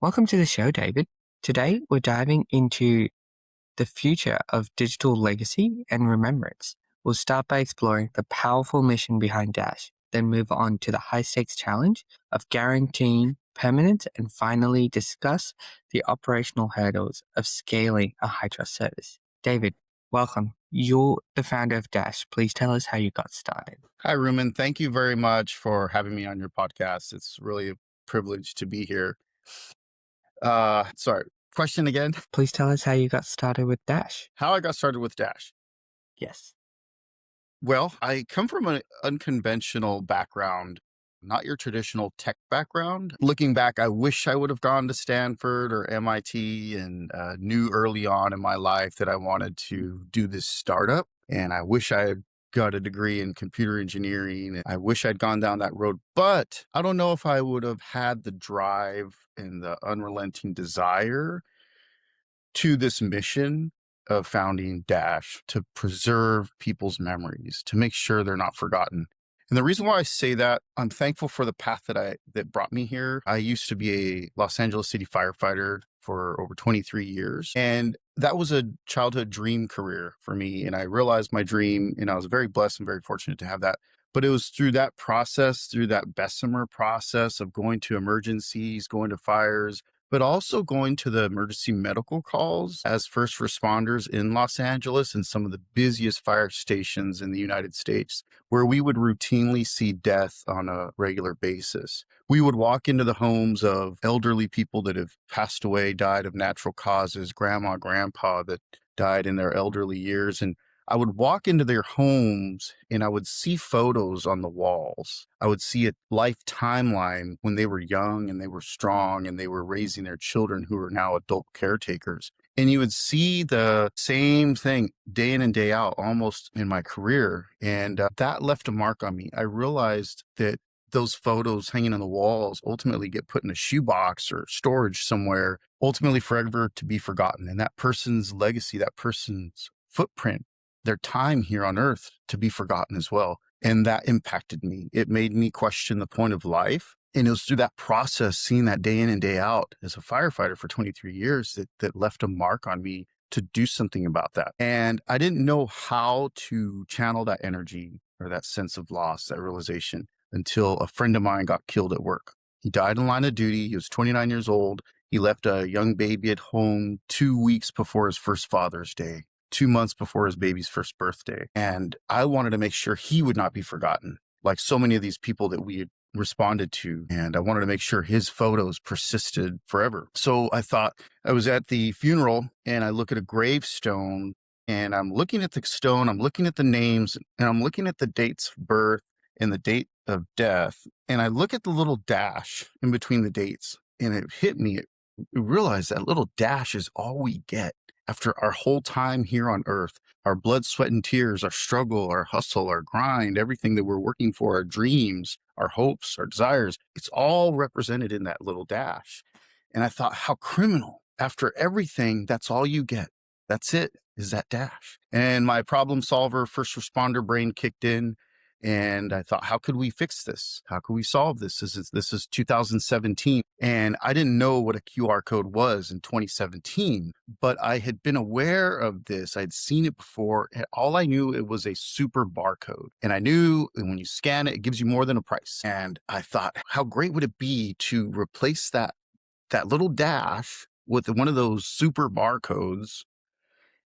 Welcome to the show, David. Today, we're diving into the future of digital legacy and remembrance. We'll start by exploring the powerful mission behind Dash, then move on to the high-stakes challenge of guaranteeing permanence, and finally discuss the operational hurdles of scaling a high-trust service. David, welcome. You're the founder of Dash. Please tell us how you got started. Hi, Ruben. Thank you very much for having me on your podcast. It's really a privilege to be here. Sorry, question again? Please tell us how you got started with Dash. How I got started with Dash. Yes. Well, I come from an unconventional background, not your traditional tech background. Looking back, I wish I would have gone to Stanford or MIT and knew early on in my life that I wanted to do this startup. And I wish I had got a degree in computer engineering. I wish I'd gone down that road, but I don't know if I would have had the drive and the unrelenting desire to this mission of founding Dash to preserve people's memories, to make sure they're not forgotten. And the reason why I say that, I'm thankful for the path that brought me here. I used to be a Los Angeles City firefighter for over 23 years. And that was a childhood dream career for me. And I realized my dream, and I was very blessed and very fortunate to have that. But it was through that process, through that Bessemer process of going to emergencies, going to fires, but also going to the emergency medical calls as first responders in Los Angeles and some of the busiest fire stations in the United States, where we would routinely see death on a regular basis. We would walk into the homes of elderly people that have passed away, died of natural causes, grandma, grandpa that died in their elderly years. And I would walk into their homes and I would see photos on the walls. I would see a life timeline when they were young and they were strong and they were raising their children who are now adult caretakers. And you would see the same thing day in and day out, almost in my career. And that left a mark on me. I realized that those photos hanging on the walls ultimately get put in a shoebox or storage somewhere, ultimately forever to be forgotten. And that person's legacy, that person's footprint, their time here on earth to be forgotten as well. And that impacted me. It made me question the point of life. And it was through that process, seeing that day in and day out as a firefighter for 23 years that left a mark on me to do something about that. And I didn't know how to channel that energy or that sense of loss, that realization, until a friend of mine got killed at work. He died in line of duty. He was 29 years old. He left a young baby at home 2 weeks before his first Father's Day. 2 months before his baby's first birthday. And I wanted to make sure he would not be forgotten, like so many of these people that we had responded to. And I wanted to make sure his photos persisted forever. So I thought, I was at the funeral and I look at a gravestone and I'm looking at the stone, I'm looking at the names, and I'm looking at the dates of birth and the date of death. And I look at the little dash in between the dates and it hit me. I realized that little dash is all we get. After our whole time here on earth, our blood, sweat, and tears, our struggle, our hustle, our grind, everything that we're working for, our dreams, our hopes, our desires, it's all represented in that little dash. And I thought, how criminal. After everything, that's all you get. That's it, is that dash. And my problem solver, first responder brain kicked in. And I thought, how could we fix this? How could we solve this? This is 2017. And I didn't know what a QR code was in 2017, but I had been aware of this. I'd seen it before. And all I knew, it was a super barcode. And I knew when you scan it, it gives you more than a price. And I thought, how great would it be to replace that little dash with one of those super barcodes?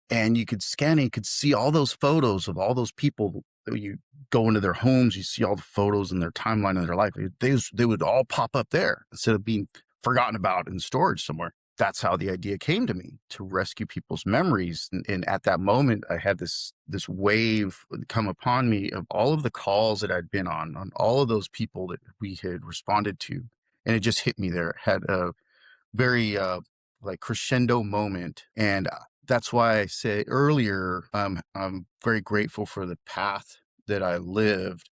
And you could scan it, you could see all those photos of all those people. You go into their homes, you see all the photos and their timeline of their life. They would all pop up there instead of being forgotten about in storage somewhere. That's how the idea came to me, to rescue people's memories. And at that moment, I had this wave come upon me of all of the calls that I'd been on all of those people that we had responded to. And it just hit me there. It had a very like crescendo moment. And that's why I said earlier, I'm very grateful for the path that I lived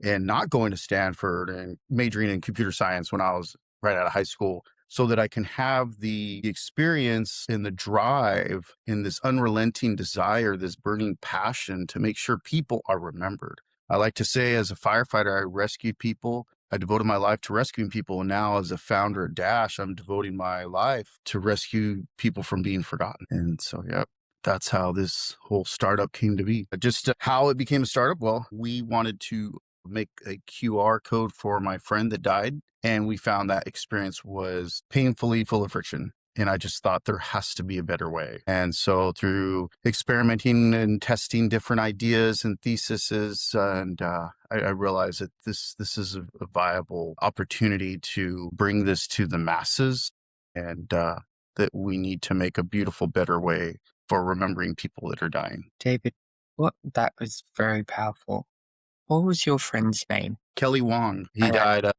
and not going to Stanford and majoring in computer science when I was right out of high school, so that I can have the experience and the drive and this unrelenting desire, this burning passion to make sure people are remembered. I like to say, as a firefighter, I rescued people. I devoted my life to rescuing people. And now as a founder at Dash, I'm devoting my life to rescue people from being forgotten. And so, yeah, that's how this whole startup came to be. Just how it became a startup. Well, we wanted to make a QR code for my friend that died. And we found that experience was painfully full of friction. And I just thought there has to be a better way. And so through experimenting and testing different ideas and theses, and I realized that this is a viable opportunity to bring this to the masses, and that we need to make a beautiful, better way for remembering people that are dying. David, that was very powerful. What was your friend's name? Kelly Wong, he I- died.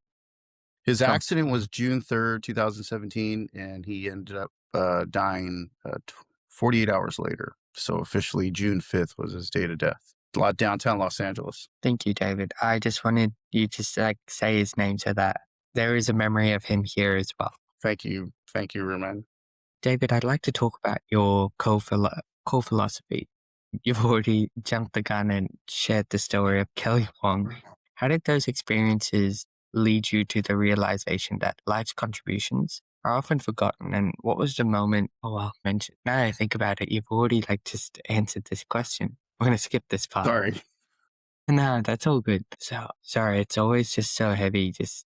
His From accident was June 3rd, 2017, and he ended up dying 48 hours later. So officially June 5th was his date of death. Downtown Los Angeles. Thank you, David. I just wanted you to say his name so that there is a memory of him here as well. Thank you. Thank you, Roman. David, I'd like to talk about your core philosophy. You've already jumped the gun and shared the story of Kelly Wong. How did those experiences lead you to the realization that life's contributions are often forgotten? And what was the moment? Oh, well, mention. Now that I think about it, you've already just answered this question. I'm going to skip this part. Sorry. No, that's all good. So sorry, it's always just so heavy just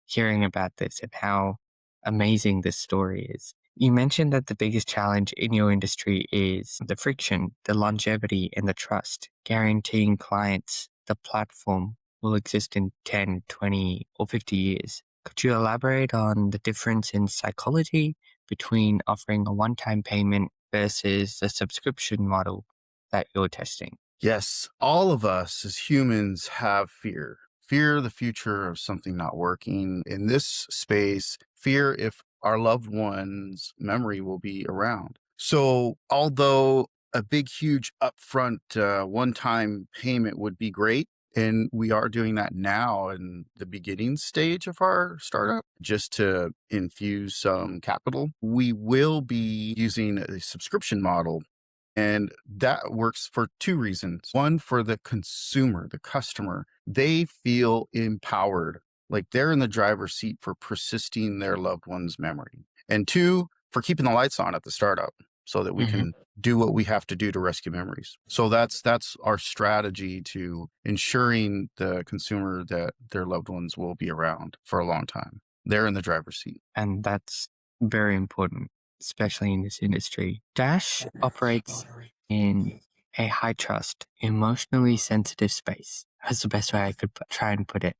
hearing about this and how amazing this story is. You mentioned that the biggest challenge in your industry is the friction, the longevity, and the trust, guaranteeing clients the platform will exist in 10, 20, or 50 years. Could you elaborate on the difference in psychology between offering a one-time payment versus the subscription model that you're testing? Yes, all of us as humans have fear. Fear of the future of something not working. In this space, fear if our loved one's memory will be around. So although a big, huge upfront one-time payment would be great, and we are doing that now in the beginning stage of our startup, just to infuse some capital, we will be using a subscription model. And that works for two reasons. One, for the consumer, the customer, they feel empowered, like they're in the driver's seat for persisting their loved one's memory. And two, for keeping the lights on at the startup so that we can do what we have to do to rescue memories. So that's our strategy to ensuring the consumer that their loved ones will be around for a long time. They're in the driver's seat. And that's very important, especially in this industry. Dash operates in a high trust, emotionally sensitive space. That's the best way I could try and put it.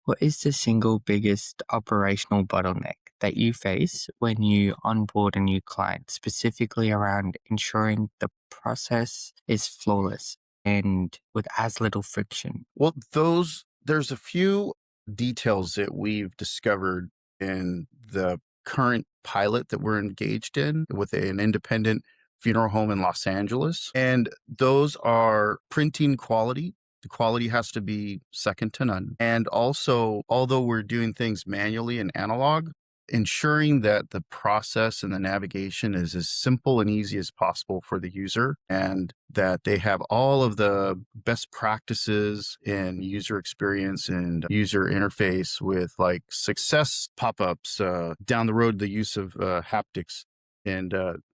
What is the single biggest operational bottleneck that you face when you onboard a new client, specifically around ensuring the process is flawless and with as little friction? Well, there's a few details that we've discovered in the current pilot that we're engaged in with an independent funeral home in Los Angeles. And those are printing quality. The quality has to be second to none. And also, although we're doing things manually and analog, ensuring that the process and the navigation is as simple and easy as possible for the user, and that they have all of the best practices in user experience and user interface with like success pop-ups, down the road, the use of haptics, and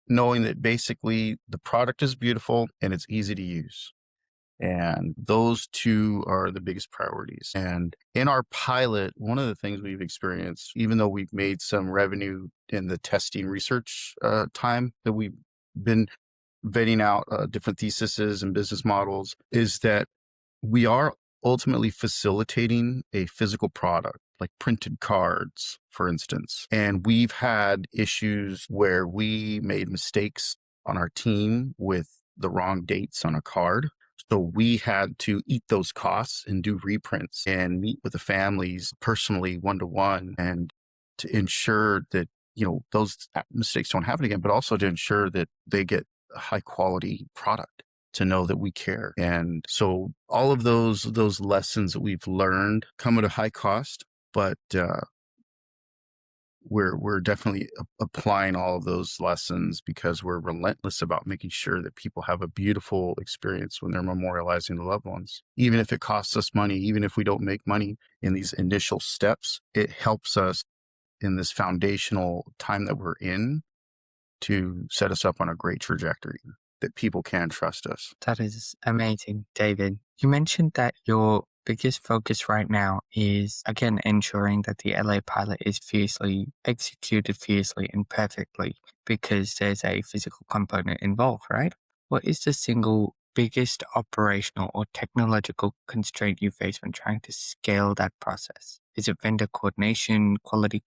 knowing that basically the product is beautiful and it's easy to use. And those two are the biggest priorities. And in our pilot, one of the things we've experienced, even though we've made some revenue in the testing research time that we've been vetting out different theses and business models, is that we are ultimately facilitating a physical product, like printed cards, for instance. And we've had issues where we made mistakes on our team with the wrong dates on a card. So we had to eat those costs and do reprints and meet with the families personally, one-to-one, and to ensure that, those mistakes don't happen again, but also to ensure that they get a high quality product, to know that we care. And so all of those lessons that we've learned come at a high cost, but we're definitely applying all of those lessons because we're relentless about making sure that people have a beautiful experience when they're memorializing the loved ones. Even if it costs us money, even if we don't make money in these initial steps, it helps us in this foundational time that we're in to set us up on a great trajectory that people can trust us. That is amazing, David. You mentioned that your biggest focus right now is, again, ensuring that the LA pilot is fiercely executed fiercely and perfectly because there's a physical component involved, right? What is the single biggest operational or technological constraint you face when trying to scale that process? Is it vendor coordination, quality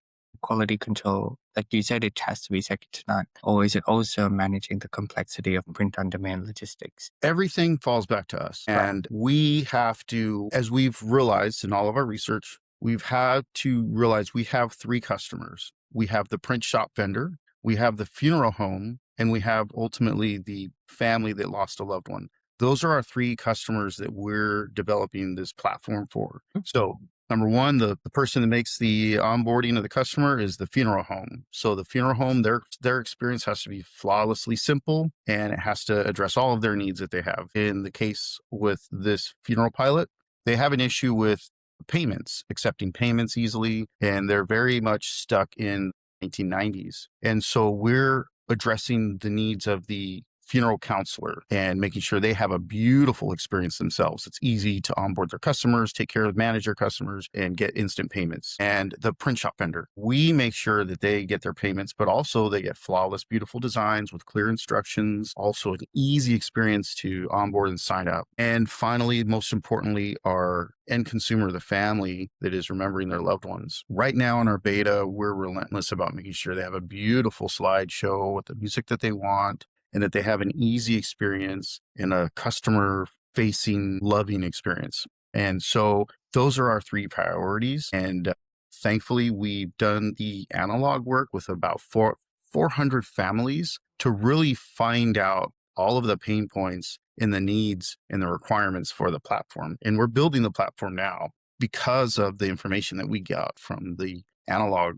control? Like you said, it has to be second to none. Or is it also managing the complexity of print on demand logistics? Everything falls back to us. Right. And we have to, as we've realized in all of our research, we've had to realize we have three customers. We have the print shop vendor, we have the funeral home, and we have ultimately the family that lost a loved one. Those are our three customers that we're developing this platform for. So number one, the person that makes the onboarding of the customer is the funeral home. So the funeral home, their experience has to be flawlessly simple and it has to address all of their needs that they have. In the case with this funeral pilot, they have an issue with payments, accepting payments easily, and they're very much stuck in 1990s. And so we're addressing the needs of the funeral counselor and making sure they have a beautiful experience themselves. It's easy to onboard their customers, take care of, manage their customers, and get instant payments. And the print shop vendor, we make sure that they get their payments, but also they get flawless, beautiful designs with clear instructions, also an easy experience to onboard and sign up. And finally, most importantly, our end consumer, the family that is remembering their loved ones. Right now in our beta, we're relentless about making sure they have a beautiful slideshow with the music that they want, and that they have an easy experience and a customer facing, loving experience. And so those are our three priorities. And thankfully, we've done the analog work with about 400 families to really find out all of the pain points and the needs and the requirements for the platform. And we're building the platform now because of the information that we got from the analog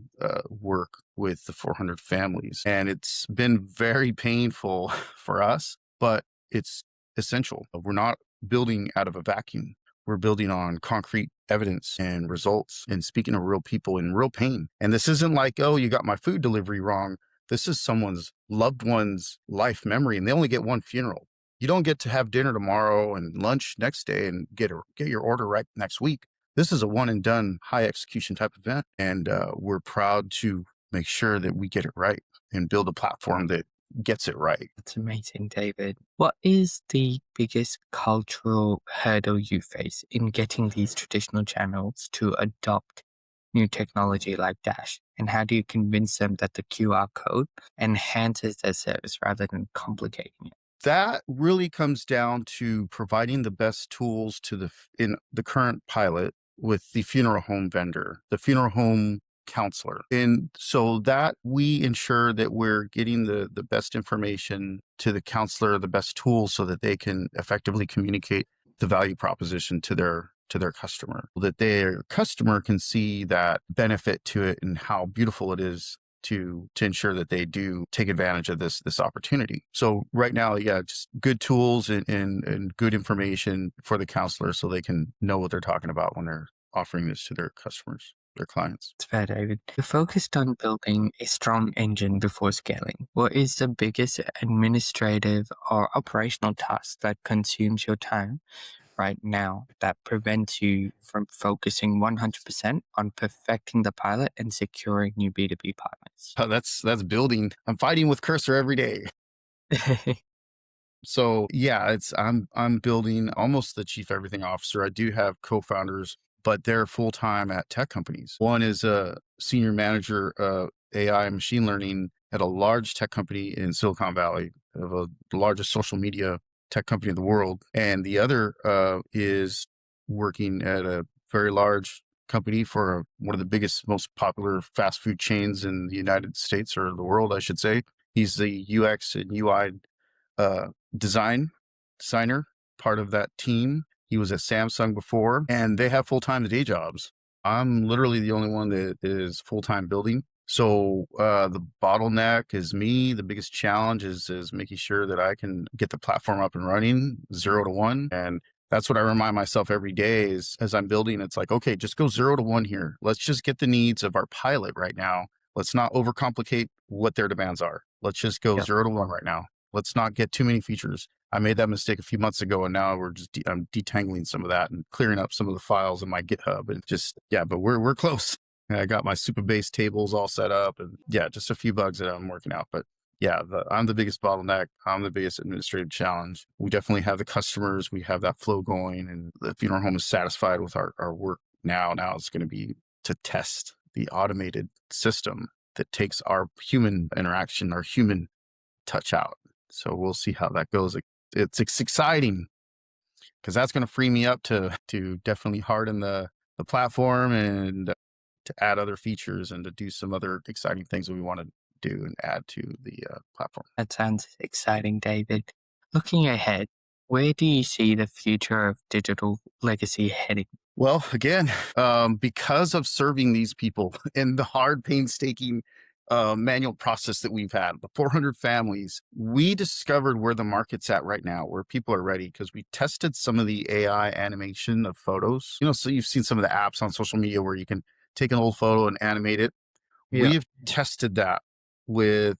work with the 400 families. And it's been very painful for us, but it's essential. We're not building out of a vacuum. We're building on concrete evidence and results and speaking to real people in real pain. And this isn't like, oh, you got my food delivery wrong. This is someone's loved one's life memory, and they only get one funeral. You don't get to have dinner tomorrow and lunch next day and get your order right next week. This is a one and done high execution type event. And we're proud to make sure that we get it right and build a platform that gets it right. That's amazing, David. What is the biggest cultural hurdle you face in getting these traditional channels to adopt new technology like Dash? And how do you convince them that the QR code enhances their service rather than complicating it? That really comes down to providing the best tools to in the current pilot with the funeral home vendor, the funeral home counselor. And so that we ensure that we're getting the best information to the counselor, the best tools so that they can effectively communicate the value proposition to their customer, so that their customer can see that benefit to it and how beautiful it is to ensure that they do take advantage of this opportunity. So right now, yeah, just good tools and good information for the counselor so they can know what they're talking about when they're offering this to their customers, their clients. It's fair, David. You're focused on building a strong engine before scaling. What is the biggest administrative or operational task that consumes your time right now that prevents you from focusing 100% on perfecting the pilot and securing new B2B partners? Oh, that's building. I'm fighting with cursor every day. So yeah, I'm building almost the chief everything officer. I do have co-founders, but they're full-time at tech companies. One is a senior manager of AI and machine learning at a large tech company in Silicon Valley, of the largest social media tech company in the world. And the other is working at a very large company for one of the biggest, most popular fast food chains in the United States, or the world, I should say. He's the UX and UI uh, designer, part of that team. He was at Samsung before, and they have full-time day jobs. I'm literally the only one that is full-time building. So the bottleneck is me. The biggest challenge is making sure that I can get the platform up and running 0 to 1. And that's what I remind myself every day is as I'm building, it's like, okay, just go 0 to 1 here. Let's just get the needs of our pilot right now. Let's not overcomplicate what their demands are. Let's just go Yep. 0 to 1 right now. Let's not get too many features. I made that mistake a few months ago, and now I'm detangling some of that and clearing up some of the files in my GitHub, and just yeah. But we're close. I got my super base tables all set up, and yeah, just a few bugs that I'm working out. But yeah, I'm the biggest bottleneck. I'm the biggest administrative challenge. We definitely have the customers. We have that flow going, and the funeral home is satisfied with our work now. Now it's going to be to test the automated system that takes our human interaction, our human touch out. So we'll see how that goes. It's exciting because that's going to free me up to definitely harden the platform and to add other features and to do some other exciting things that we want to do and add to the platform. That sounds exciting, David. Looking ahead, where do you see the future of digital legacy heading? Well, again, because of serving these people and the hard, painstaking manual process that we've had, the 400 families, we discovered where the market's at right now, where people are ready, because we tested some of the AI animation of photos. So you've seen some of the apps on social media where you can take an old photo and animate it. Yeah, We've tested that with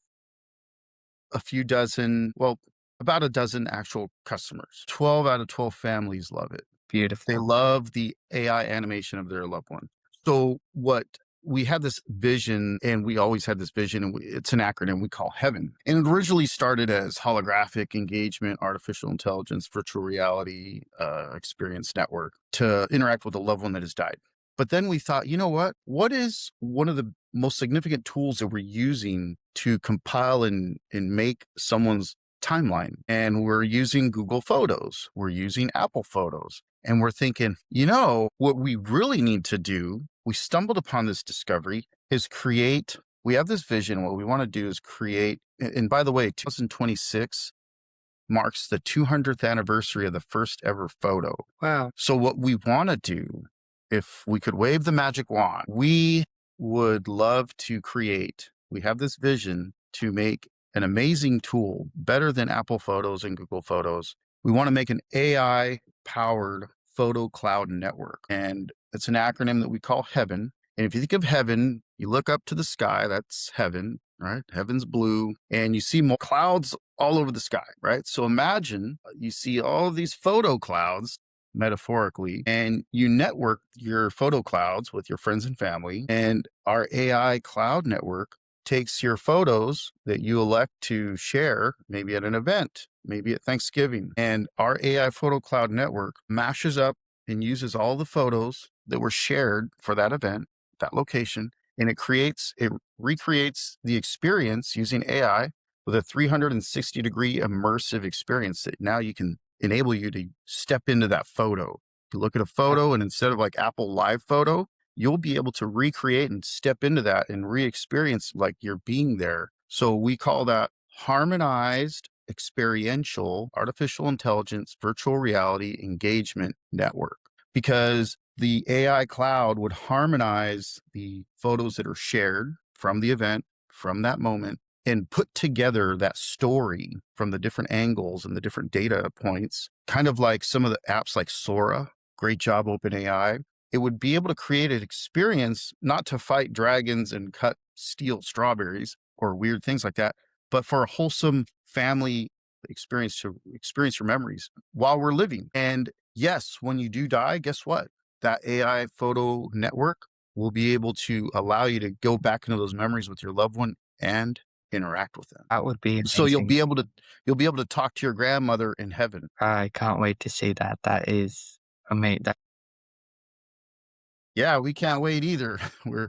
a few dozen, well, about a dozen actual customers. 12 out of 12 families love it. They beautiful. love the AI animation of their loved one. So what we had this vision, and we always had this vision, and it's an acronym we call HEAVEN. And it originally started as holographic engagement, artificial intelligence, virtual reality, experience network to interact with a loved one that has died. But then we thought, you know what? What is one of the most significant tools that we're using to compile and make someone's timeline? And we're using Google Photos. We're using Apple Photos. And we're thinking, what we really need to do, we stumbled upon this discovery, is we have this vision. What we want to do is create, and by the way, 2026 marks the 200th anniversary of the first ever photo. Wow, So what we want to do, if we could wave the magic wand, we would love to we have this vision to make an amazing tool, better than Apple Photos and Google Photos. We want to make an AI powered photo cloud network. And it's an acronym that we call HEAVEN. And if you think of heaven, you look up to the sky, that's heaven, right? Heaven's blue, and you see more clouds all over the sky, right? So imagine you see all of these photo clouds metaphorically, and you network your photo clouds with your friends and family, and our AI cloud network takes your photos that you elect to share, maybe at an event, maybe at Thanksgiving, and our AI photo cloud network mashes up and uses all the photos that were shared for that event, that location, and it recreates the experience using AI with a 360-degree immersive experience that now you can enable you to step into that photo. You look at a photo, and instead of like Apple Live Photo, you'll be able to recreate and step into that and re-experience like you're being there. So we call that harmonized experiential artificial intelligence virtual reality engagement network, because the AI cloud would harmonize the photos that are shared from the event, from that moment, and put together that story from the different angles and the different data points, kind of like some of the apps like Sora. Great job, OpenAI. It would be able to create an experience not to fight dragons and steal strawberries or weird things like that, but for a wholesome family experience to experience your memories while we're living. And yes, when you do die, guess what? That AI photo network will be able to allow you to go back into those memories with your loved one and interact with them. that would be So amazing. you'll be able to talk to your grandmother in heaven. I can't wait to see that. That is amazing. Yeah, we can't wait either. We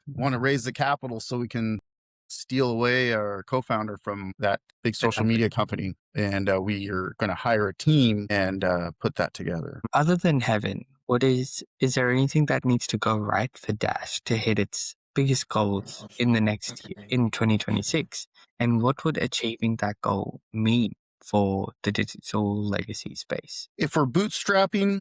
want to raise the capital so we can steal away our co-founder from that big social media company. And we are going to hire a team and put that together. Other than heaven, is there anything that needs to go right for Dash to hit its biggest goals in the next year, in 2026? And what would achieving that goal mean for the digital legacy space? If we're bootstrapping,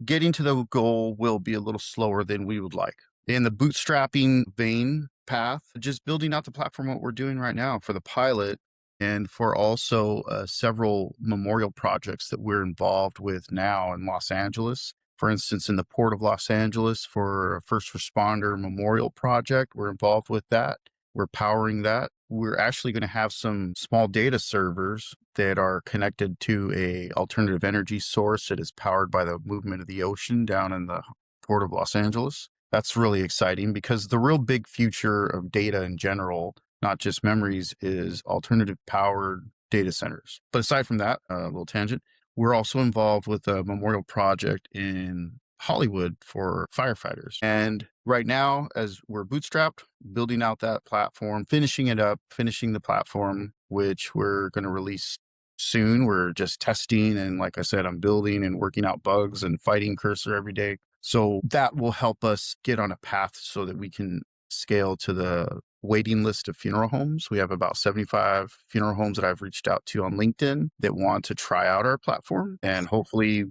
getting to the goal will be a little slower than we would like. in the bootstrapping vein path, just building out the platform, what we're doing right now for the pilot and for also several memorial projects that we're involved with now in Los Angeles. For instance, in the Port of Los Angeles for a first responder memorial project, we're involved with that. We're powering that. We're actually going to have some small data servers that are connected to a alternative energy source that is powered by the movement of the ocean down in the Port of Los Angeles. That's really exciting because the real big future of data in general, not just memories, is alternative powered data centers. But aside from that, a little tangent, we're also involved with a memorial project in Hollywood for firefighters. And right now, as we're bootstrapped, building out that platform, finishing it up, finishing the platform, which we're going to release soon. We're just testing. And like I said, I'm building and working out bugs and fighting Cursor every day. So that will help us get on a path so that we can scale to the waiting list of funeral homes. We have about 75 funeral homes that I've reached out to on LinkedIn that want to try out our platform, and hopefully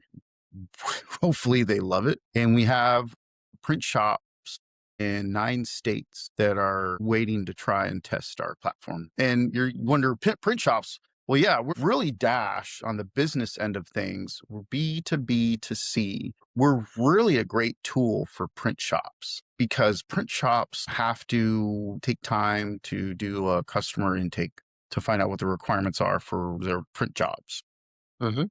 they love it. And we have print shops in 9 states that are waiting to try and test our platform. And you wonder, print shops, well, yeah, we're really Dash on the business end of things. We're B2B to C. We're really a great tool for print shops because print shops have to take time to do a customer intake to find out what the requirements are for their print jobs. Mm-hmm.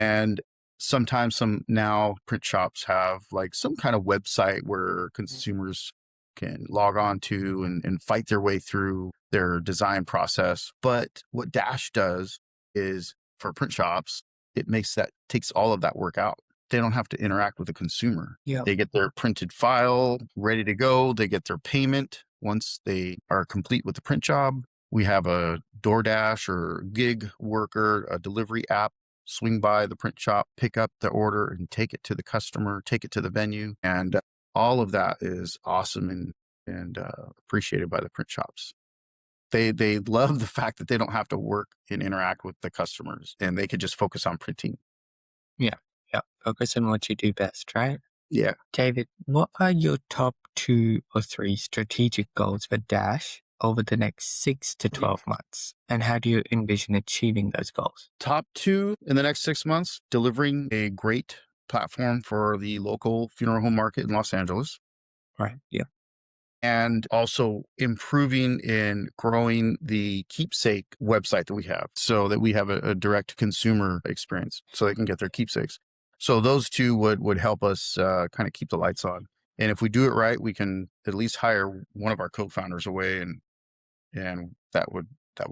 And sometimes some now print shops have like some kind of website where consumers can log on to and fight their way through their design process. But what Dash does is for print shops, it takes all of that work out. They don't have to interact with the consumer. Yeah. They get their printed file ready to go. They get their payment once they are complete with the print job. We have a DoorDash or gig worker, a delivery app, swing by the print shop, pick up the order and take it to the customer, take it to the venue. And all of that is awesome and appreciated by the print shops. They love the fact that they don't have to work and interact with the customers and they could just focus on printing. Yeah. Focus on what you do best, right? Yeah. David, what are your top 2 or 3 strategic goals for Dash over the next 6 to 12 months? And how do you envision achieving those goals? Top 2 in the next 6 months, delivering a great platform for the local funeral home market in Los Angeles. Right. Yeah. And also improving and growing the keepsake website that we have so that we have a direct consumer experience so they can get their keepsakes. So those 2 would help us kind of keep the lights on. And if we do it right, we can at least hire one of our co-founders away and that would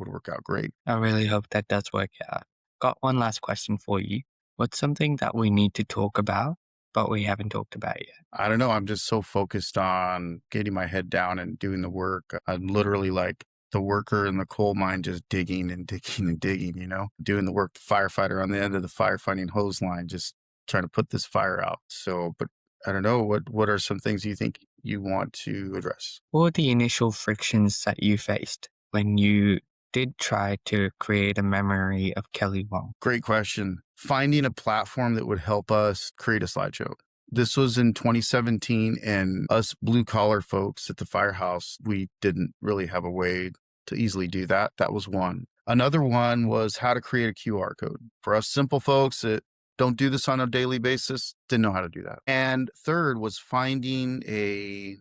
work out great. I really hope that does work out. Got one last question for you. What's something that we need to talk about, but we haven't talked about yet? I don't know. I'm just so focused on getting my head down and doing the work. I'm literally like the worker in the coal mine, just digging and digging and digging, doing the work, the firefighter on the end of the firefighting hose line, just trying to put this fire out. So, but I don't know. What are some things you think you want to address? What were the initial frictions that you faced when you did try to create a memory of Kelly Wong? Great question. Finding a platform that would help us create a slideshow. This was in 2017, and us blue collar folks at the firehouse, we didn't really have a way to easily do that. That was one. Another one was how to create a QR code. For us simple folks that don't do this on a daily basis, didn't know how to do that. And third was finding a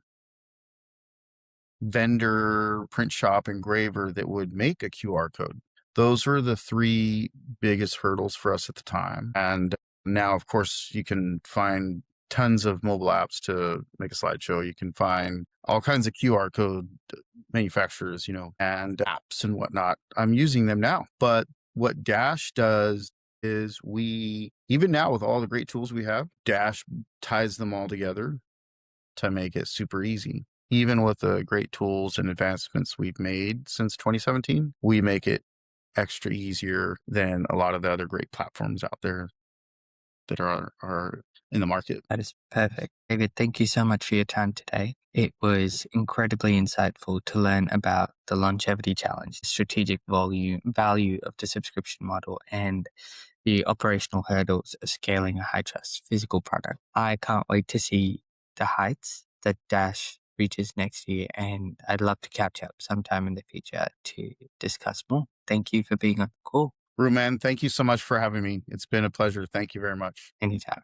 vendor, print shop, engraver that would make a QR code. Those were the 3 biggest hurdles for us at the time. And now, of course, you can find tons of mobile apps to make a slideshow. You can find all kinds of QR code manufacturers, and apps and whatnot. I'm using them now. But what Dash does is even now with all the great tools we have, Dash ties them all together to make it super easy. Even with the great tools and advancements we've made since 2017, we make it extra easier than a lot of the other great platforms out there that are in the market. That is perfect. David, thank you so much for your time today. It was incredibly insightful to learn about the longevity challenge, the strategic value of the subscription model, and the operational hurdles of scaling a high trust physical product. I can't wait to see the heights that Dash reaches next year, and I'd love to catch up sometime in the future to discuss more. Thank you for being on the call. Ruman, thank you so much for having me. It's been a pleasure. Thank you very much. Anytime.